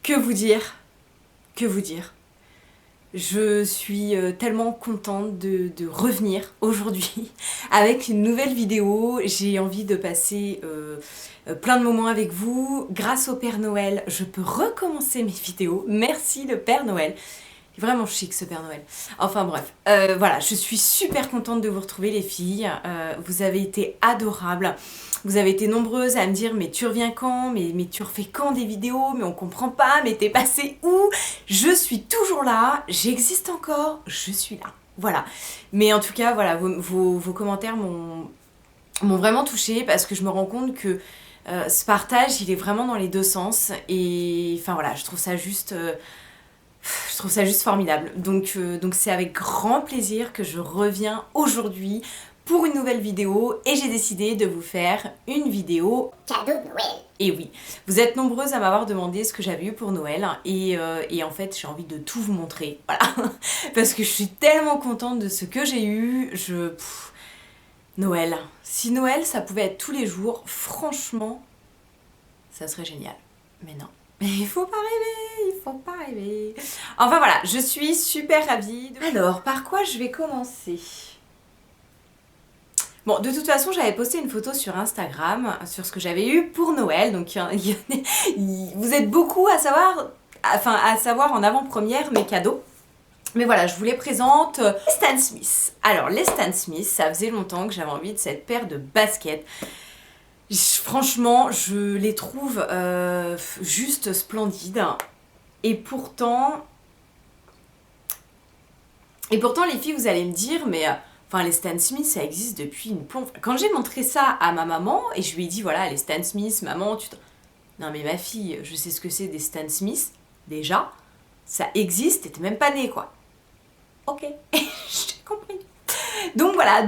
Que vous dire? Que vous dire? Je suis tellement contente de revenir aujourd'hui avec une nouvelle vidéo. J'ai envie de passer plein de moments avec vous. Grâce au Père Noël, je peux recommencer mes vidéos. Merci le Père Noël. Il est vraiment chic ce Père Noël. Enfin bref, voilà, je suis super contente de vous retrouver les filles. Vous avez été adorables. Vous avez été nombreuses à me dire mais tu reviens quand, mais tu refais quand des vidéos, mais on comprend pas, mais t'es passé où? Je suis toujours là, j'existe encore, je suis là. Voilà. Mais en tout cas, voilà, vos commentaires m'ont vraiment touchée parce que je me rends compte que ce partage, il est vraiment dans les deux sens. Et enfin voilà, je trouve ça juste formidable. Donc c'est avec grand plaisir que je reviens aujourd'hui pour une nouvelle vidéo et j'ai décidé de vous faire une vidéo cadeau de Noël. et oui, vous êtes nombreuses à m'avoir demandé ce que j'avais eu pour Noël et en fait j'ai envie de tout vous montrer, voilà, parce que je suis tellement contente de ce que j'ai eu. Noël, si Noël ça pouvait être tous les jours, franchement, ça serait génial, mais non. Mais il faut pas rêver, il faut pas rêver. Enfin voilà, je suis super ravie. Alors, par quoi je vais commencer? Bon, de toute façon, j'avais posté une photo sur Instagram sur ce que j'avais eu pour Noël. Donc, vous êtes beaucoup à savoir en avant-première mes cadeaux. Mais voilà, je vous les présente. Les Stan Smith. Alors, les Stan Smith, ça faisait longtemps que j'avais envie de cette paire de baskets. Franchement, je les trouve juste splendides. Et pourtant, les filles, vous allez me dire, mais enfin, les Stan Smith, ça existe depuis une plombe. Quand j'ai montré ça à ma maman, et je lui ai dit, voilà, les Stan Smith, maman, non mais ma fille, je sais ce que c'est des Stan Smith, déjà, ça existe, et t'es même pas née, quoi. Ok, j'ai compris. Donc voilà,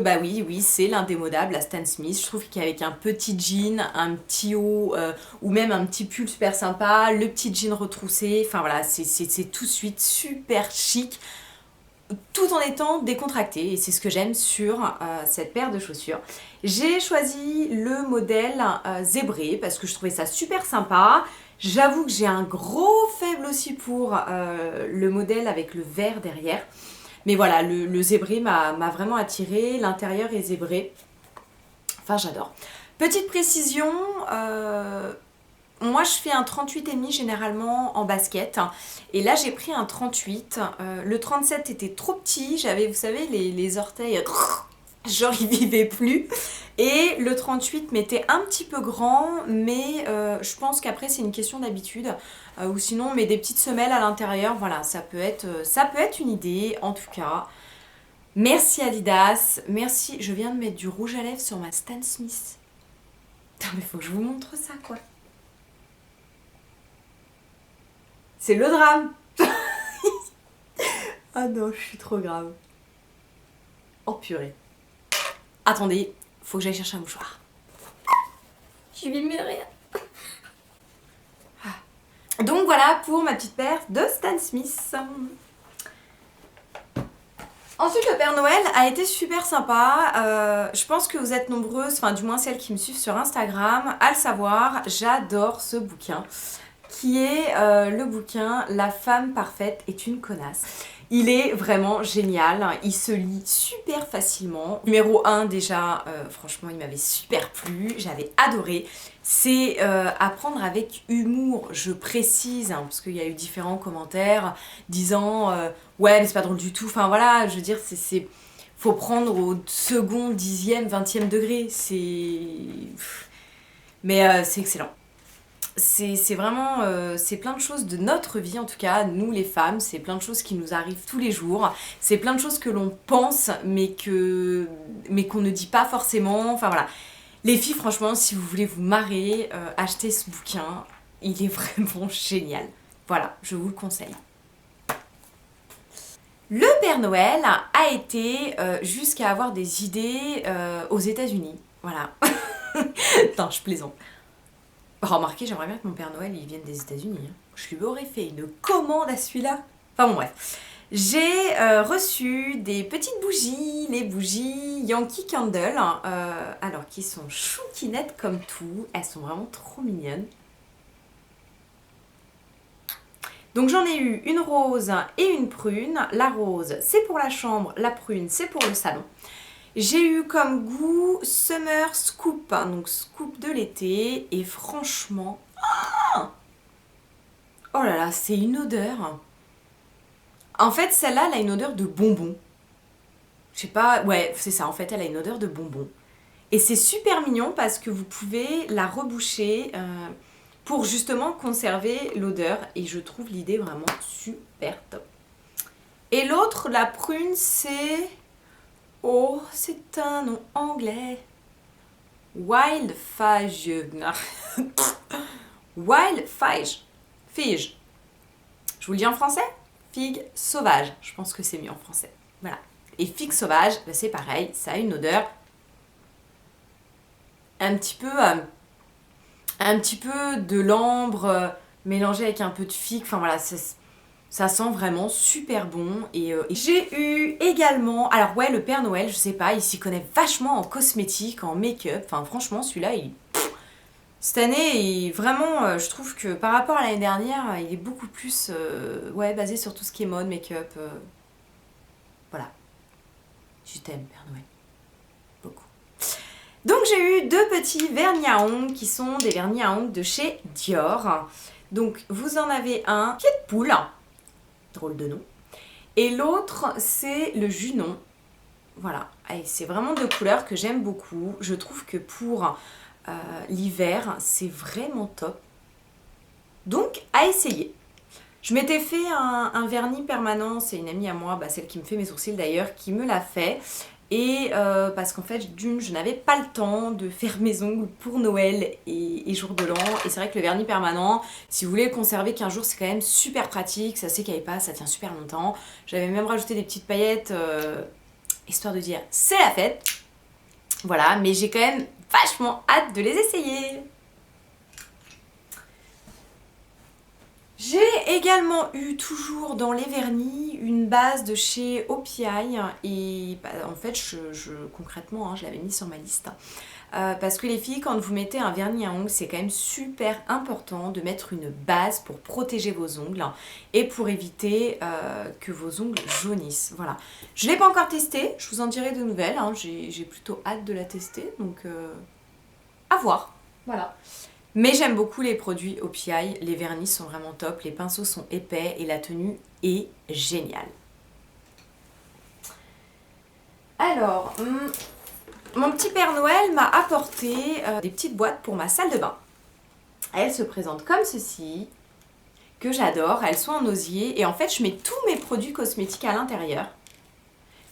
bah oui, c'est l'indémodable, la Stan Smith. Je trouve qu'avec un petit jean, un petit haut ou même un petit pull super sympa, le petit jean retroussé, enfin voilà, c'est tout de suite super chic, tout en étant décontracté, et c'est ce que j'aime sur cette paire de chaussures. J'ai choisi le modèle zébré parce que je trouvais ça super sympa. J'avoue que j'ai un gros faible aussi pour le modèle avec le vert derrière. Mais voilà, le zébré m'a vraiment attirée, l'intérieur est zébré. Enfin, j'adore. Petite précision, moi je fais un 38,5 généralement en basket. Et là j'ai pris un 38. Le 37 était trop petit, j'avais, vous savez, les orteils, genre ils vivaient plus. Et le 38 m'était un petit peu grand, mais je pense qu'après c'est une question d'habitude. Ou sinon on met des petites semelles à l'intérieur, voilà, ça peut être une idée en tout cas. Merci Adidas, merci, je viens de mettre du rouge à lèvres sur ma Stan Smith. Putain mais faut que je vous montre ça quoi. C'est le drame. Ah non, je suis trop grave. Oh purée. Attendez, faut que j'aille chercher un mouchoir. Je vais mourir. Donc voilà pour ma petite paire de Stan Smith. Ensuite, le Père Noël a été super sympa. Je pense que vous êtes nombreuses, enfin du moins celles qui me suivent sur Instagram, à le savoir. J'adore ce bouquin qui est le bouquin La femme parfaite est une connasse. Il est vraiment génial, il se lit super facilement. Numéro 1 déjà, franchement il m'avait super plu, j'avais adoré. C'est à prendre avec humour, je précise, hein, parce qu'il y a eu différents commentaires disant ouais mais c'est pas drôle du tout, enfin voilà, je veux dire faut prendre au second, 10e, 20e degré, mais c'est excellent. C'est vraiment, c'est plein de choses de notre vie en tout cas, nous les femmes, c'est plein de choses qui nous arrivent tous les jours, c'est plein de choses que l'on pense mais qu'on ne dit pas forcément, enfin voilà. Les filles franchement si vous voulez vous marrer, achetez ce bouquin, il est vraiment génial. Voilà, je vous le conseille. Le Père Noël a été jusqu'à avoir des idées aux États-Unis, voilà. Non, je plaisante. Remarquez, j'aimerais bien que mon Père Noël il vienne des États-Unis. Hein. Je lui aurais fait une commande à celui-là. Enfin bon, bref. J'ai reçu des petites bougies, les bougies Yankee Candle, alors qui sont chouquinettes comme tout. Elles sont vraiment trop mignonnes. Donc j'en ai eu une rose et une prune. La rose, c'est pour la chambre, la prune, c'est pour le salon. J'ai eu comme goût Summer Scoop, hein, donc scoop de l'été. Et franchement, oh là là, c'est une odeur. En fait, celle-là, elle a une odeur de bonbon. Je sais pas, ouais, c'est ça, en fait, elle a une odeur de bonbon. Et c'est super mignon parce que vous pouvez la reboucher pour justement conserver l'odeur. Et je trouve l'idée vraiment super top. Et l'autre, la prune, c'est... Oh, c'est un nom anglais. Wildfage. Wildfage. Fige. Je vous le dis en français? Figue sauvage. Je pense que c'est mieux en français. Voilà. Et figue sauvage, bah c'est pareil, ça a une odeur un petit peu de l'ambre mélangé avec un peu de figue. Enfin voilà, ça sent vraiment super bon. Et j'ai eu également, alors ouais, le Père Noël, je sais pas, il s'y connaît vachement en cosmétique, en make-up. Enfin franchement, celui-là, cette année, vraiment, je trouve que par rapport à l'année dernière, il est beaucoup plus ouais, basé sur tout ce qui est mode, make-up. Voilà. Je t'aime, Père Noël. Beaucoup. Donc j'ai eu deux petits vernis à ongles qui sont des vernis à ongles de chez Dior. Donc vous en avez un qui est de poule, drôle de nom, et l'autre c'est le Junon. Voilà, et c'est vraiment deux couleurs que j'aime beaucoup. Je trouve que pour l'hiver c'est vraiment top. Donc à essayer. Je m'étais fait un vernis permanent, c'est une amie à moi, celle qui me fait mes sourcils d'ailleurs, qui me l'a fait. Et parce qu'en fait, d'une, je n'avais pas le temps de faire mes ongles pour Noël et jour de l'an. Et c'est vrai que le vernis permanent, si vous voulez le conserver 15 jours, c'est quand même super pratique. Ça s'écaille pas, ça tient super longtemps. J'avais même rajouté des petites paillettes, histoire de dire c'est la fête. Voilà, mais j'ai quand même vachement hâte de les essayer. J'ai également eu, toujours dans les vernis, une base de chez OPI et en fait, concrètement, hein, je l'avais mis sur ma liste. Parce que les filles, quand vous mettez un vernis à ongles, c'est quand même super important de mettre une base pour protéger vos ongles et pour éviter que vos ongles jaunissent. Voilà. Je ne l'ai pas encore testé, je vous en dirai de nouvelles. Hein. J'ai plutôt hâte de la tester, donc à voir. Voilà. Mais j'aime beaucoup les produits OPI, les vernis sont vraiment top, les pinceaux sont épais et la tenue est géniale. Alors, mon petit Père Noël m'a apporté des petites boîtes pour ma salle de bain. Elles se présentent comme ceci, que j'adore, elles sont en osier et en fait je mets tous mes produits cosmétiques à l'intérieur.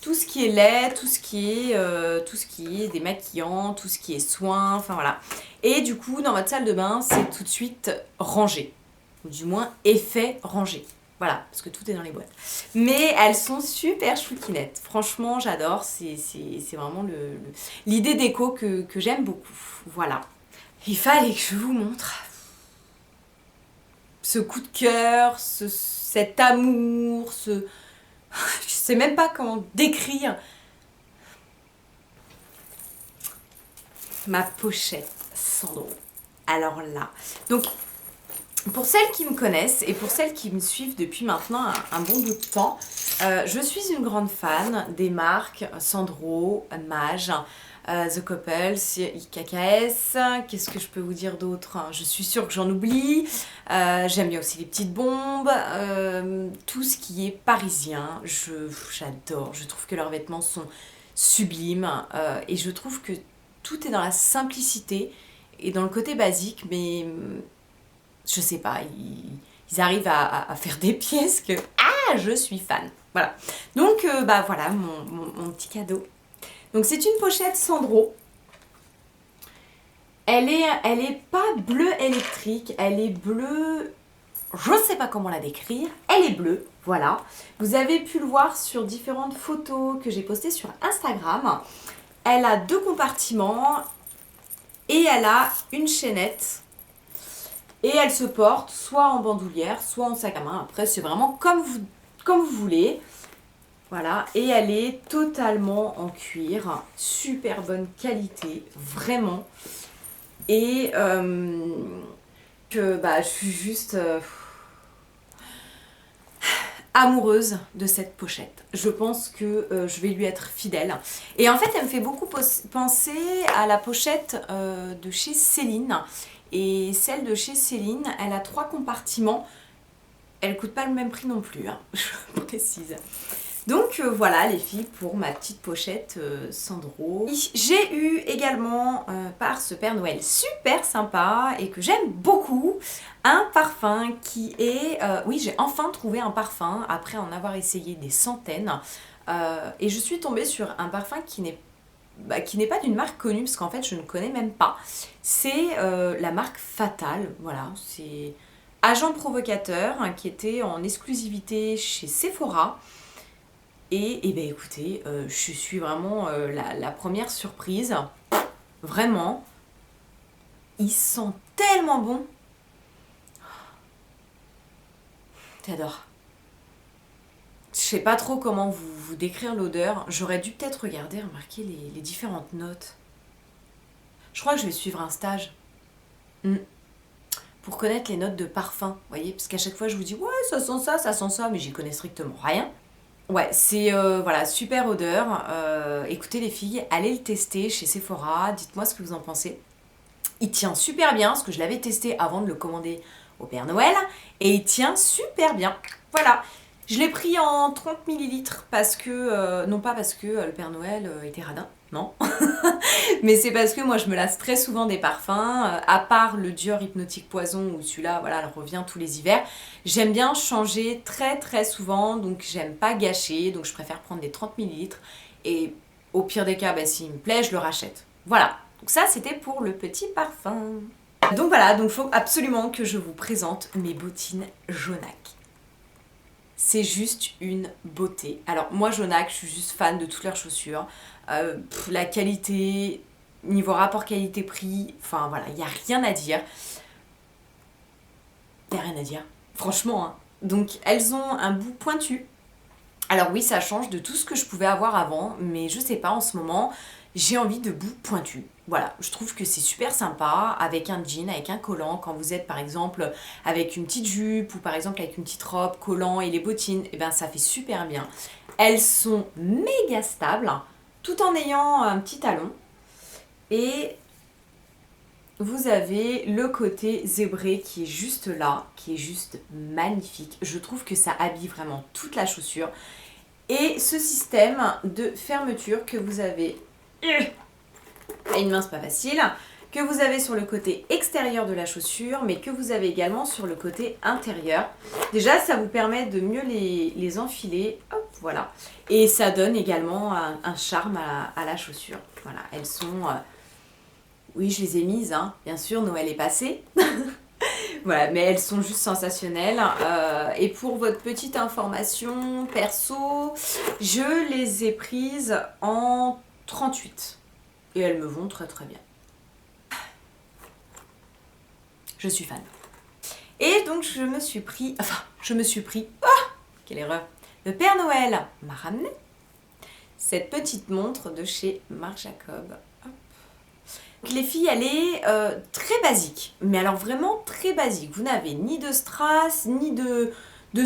Tout ce qui est lait, tout ce qui est démaquillant, tout ce qui est soin, enfin voilà. Et du coup, dans votre salle de bain, c'est tout de suite rangé. Ou du moins, effet rangé. Voilà, parce que tout est dans les boîtes. Mais elles sont super chouquinettes. Franchement, j'adore. C'est vraiment l'idée déco que j'aime beaucoup. Voilà. Il fallait que je vous montre ce coup de cœur, cet amour, je sais même pas comment décrire ma pochette Sandro. Alors là, donc pour celles qui me connaissent et pour celles qui me suivent depuis maintenant un bon bout de temps, je suis une grande fan des marques Sandro, Maje, The Couples, IKKS, qu'est-ce que je peux vous dire d'autre? Je suis sûre que j'en oublie. J'aime bien aussi les petites bombes, tout ce qui est parisien, j'adore. Je trouve que leurs vêtements sont sublimes et je trouve que tout est dans la simplicité et dans le côté basique, mais je sais pas, ils arrivent à faire des pièces que je suis fan. Voilà. Donc voilà mon petit cadeau. Donc c'est une pochette Sandro. Elle est pas bleue électrique, elle est bleue, je sais pas comment la décrire, elle est bleue, voilà. Vous avez pu le voir sur différentes photos que j'ai postées sur Instagram. Elle a deux compartiments et elle a une chaînette. Et elle se porte soit en bandoulière, soit en sac à main. Après, c'est vraiment comme vous voulez. Voilà, et elle est totalement en cuir, super bonne qualité, vraiment. Et je suis juste... amoureuse de cette pochette. Je pense que je vais lui être fidèle. Et en fait, elle me fait beaucoup penser à la pochette de chez Céline. Et celle de chez Céline, elle a 3 compartiments. Elle coûte pas le même prix non plus, hein, je précise. Donc voilà les filles pour ma petite pochette Sandro. J'ai eu également par ce Père Noël super sympa et que j'aime beaucoup un parfum qui est... oui, j'ai enfin trouvé un parfum après en avoir essayé des centaines. Et je suis tombée sur un parfum qui n'est pas d'une marque connue parce qu'en fait je ne connais même pas. C'est la marque Fatal, voilà, c'est Agent Provocateur hein, qui était en exclusivité chez Sephora. Et ben écoutez, je suis vraiment la première surprise. Vraiment, il sent tellement bon. J'adore. Je sais pas trop comment vous décrire l'odeur. J'aurais dû peut-être regarder, remarquer les différentes notes. Je crois que je vais suivre un stage. Pour connaître les notes de parfum, vous voyez, parce qu'à chaque fois je vous dis ouais ça sent ça, mais j'y connais strictement rien. Ouais, c'est voilà, super odeur. Écoutez les filles, allez le tester chez Sephora, dites-moi ce que vous en pensez. Il tient super bien, parce que je l'avais testé avant de le commander au Père Noël, et il tient super bien. Voilà, je l'ai pris en 30 ml parce que, non pas parce que le Père Noël était radin, non. Mais c'est parce que moi je me lasse très souvent des parfums, à part le Dior Hypnotique Poison où celui-là voilà, elle revient tous les hivers. J'aime bien changer très très souvent, donc j'aime pas gâcher, donc je préfère prendre des 30 ml et au pire des cas, bah, s'il me plaît, je le rachète. Voilà, donc ça c'était pour le petit parfum. Donc voilà, donc il faut absolument que je vous présente mes bottines Jonac. C'est juste une beauté. Alors moi Jonac, je suis juste fan de toutes leurs chaussures. La qualité, niveau rapport qualité-prix, enfin voilà, il n'y a rien à dire. Il n'y a rien à dire, franchement. Hein. Donc elles ont un bout pointu. Alors oui, ça change de tout ce que je pouvais avoir avant, mais je sais pas, en ce moment, j'ai envie de bout pointu. Voilà, je trouve que c'est super sympa avec un jean, avec un collant, quand vous êtes par exemple avec une petite jupe ou par exemple avec une petite robe, collant et les bottines, et ben ça fait super bien. Elles sont méga stables, tout en ayant un petit talon. Et vous avez le côté zébré qui est juste là, qui est juste magnifique. Je trouve que ça habille vraiment toute la chaussure. Et ce système de fermeture que vous avez... À une main, c'est pas facile. Que vous avez sur le côté extérieur de la chaussure, mais que vous avez également sur le côté intérieur. Déjà, ça vous permet de mieux les enfiler. Hop, voilà. Et ça donne également un charme à la chaussure. Voilà, elles sont... Oui, je les ai mises, hein. Bien sûr, Noël est passé. Voilà, mais elles sont juste sensationnelles. Et pour votre petite information perso, je les ai prises en 38. Et elles me vont très très bien. Je suis fan. Et donc je me suis pris... quelle erreur. Le Père Noël m'a ramené cette petite montre de chez Marc Jacob. Donc les filles, elle est très basique. Mais alors vraiment très basique. Vous n'avez ni de strass, ni de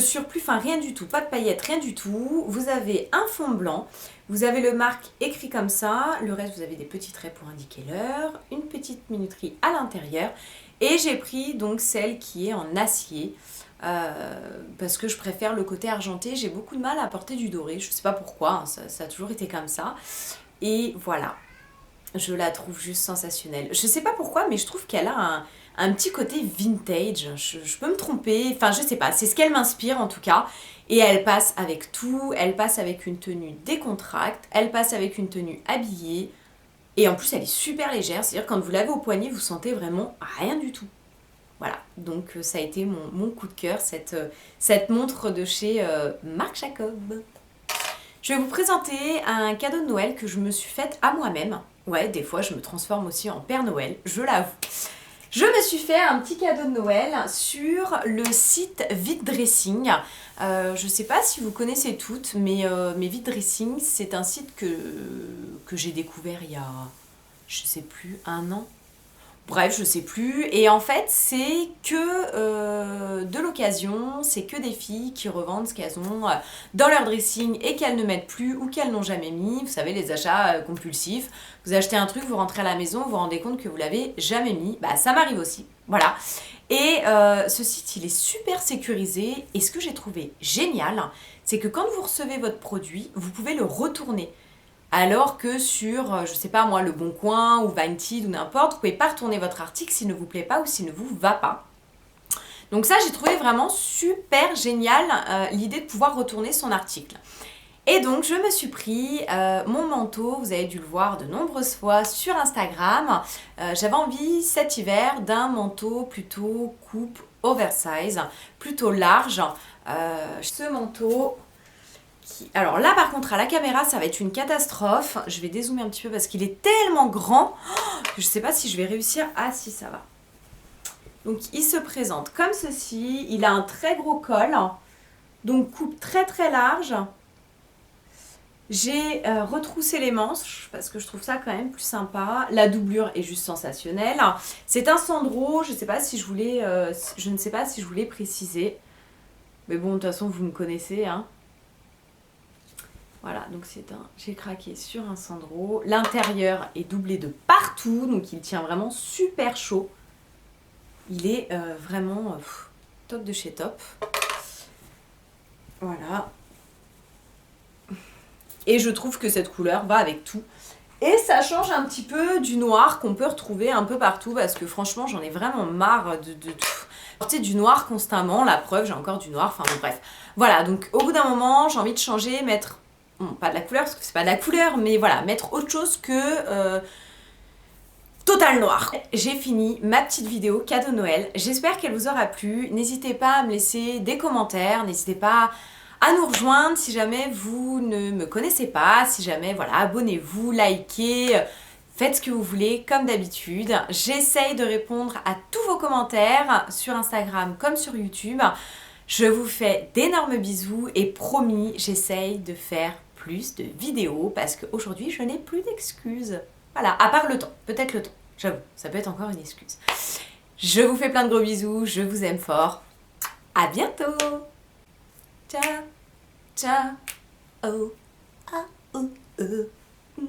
surplus, enfin rien du tout. Pas de paillettes, rien du tout. Vous avez un fond blanc. Vous avez le marque écrit comme ça. Le reste, vous avez des petits traits pour indiquer l'heure. Une petite minuterie à l'intérieur. Et j'ai pris donc celle qui est en acier. Parce que je préfère le côté argenté. J'ai beaucoup de mal à porter du doré. Je sais pas pourquoi. Hein, ça a toujours été comme ça. Et voilà. Je la trouve juste sensationnelle. Je sais pas pourquoi, mais je trouve qu'elle a un petit côté vintage. Je peux me tromper. Enfin, je sais pas. C'est ce qu'elle m'inspire en tout cas. Et elle passe avec tout. Elle passe avec une tenue décontracte. Elle passe avec une tenue habillée. Et en plus, elle est super légère. C'est-à-dire quand vous l'avez au poignet, vous sentez vraiment rien du tout. Voilà. Donc ça a été mon coup de cœur, cette montre de chez Marc Jacob. Je vais vous présenter un cadeau de Noël que je me suis faite à moi-même. Ouais, des fois, je me transforme aussi en Père Noël, je l'avoue. Je me suis fait un petit cadeau de Noël sur le site Vide Dressing. Je sais pas si vous connaissez toutes, mais Vide Dressing, c'est un site que j'ai découvert il y a, je sais plus, 1 an. Bref, je sais plus. Et en fait, c'est que de l'occasion, c'est que des filles qui revendent ce qu'elles ont dans leur dressing et qu'elles ne mettent plus ou qu'elles n'ont jamais mis. Vous savez, les achats compulsifs. Vous achetez un truc, vous rentrez à la maison, vous vous rendez compte que vous l'avez jamais mis. Bah ça m'arrive aussi, voilà. Et ce site, il est super sécurisé. Et ce que j'ai trouvé génial, c'est que quand vous recevez votre produit, vous pouvez le retourner. Alors que sur, je sais pas moi, Le Bon Coin ou Vinted ou n'importe, vous pouvez pas retourner votre article s'il ne vous plaît pas ou s'il ne vous va pas. Donc ça, j'ai trouvé vraiment super génial l'idée de pouvoir retourner son article. Et donc, je me suis pris mon manteau, vous avez dû le voir de nombreuses fois sur Instagram. J'avais envie cet hiver d'un manteau plutôt coupe oversize, plutôt large. Ce manteau... Alors là par contre à la caméra ça va être une catastrophe. Je vais dézoomer un petit peu parce qu'il est tellement grand que je sais pas si je vais réussir. Ah si, ça va. Donc il se présente comme ceci. Il a un très gros col. Donc coupe très très large. J'ai retroussé les manches parce que je trouve ça quand même plus sympa. La doublure est juste sensationnelle. C'est un Sandro. Je ne sais pas si je voulais préciser. Mais bon de toute façon vous me connaissez hein. Voilà, donc j'ai craqué sur un Sandro. L'intérieur est doublé de partout, donc il tient vraiment super chaud. Il est vraiment top de chez top. Voilà. Et je trouve que cette couleur va avec tout. Et ça change un petit peu du noir qu'on peut retrouver un peu partout, parce que franchement, j'en ai vraiment marre de porter du noir constamment. La preuve, j'ai encore du noir, enfin bon, bref. Voilà, donc au bout d'un moment, j'ai envie de changer, mettre... Bon, pas de la couleur, parce que c'est pas de la couleur, mais voilà, mettre autre chose que total noir. J'ai fini ma petite vidéo cadeau Noël. J'espère qu'elle vous aura plu. N'hésitez pas à me laisser des commentaires, n'hésitez pas à nous rejoindre si jamais vous ne me connaissez pas, si jamais, voilà, abonnez-vous, likez, faites ce que vous voulez, comme d'habitude. J'essaye de répondre à tous vos commentaires sur Instagram comme sur YouTube. Je vous fais d'énormes bisous et promis, j'essaye de faire plus de vidéos parce qu'aujourd'hui, je n'ai plus d'excuses. Voilà, à part le temps, peut-être le temps, j'avoue, ça peut être encore une excuse. Je vous fais plein de gros bisous, je vous aime fort. À bientôt. Ciao, ciao, oh, ah, oh, oh.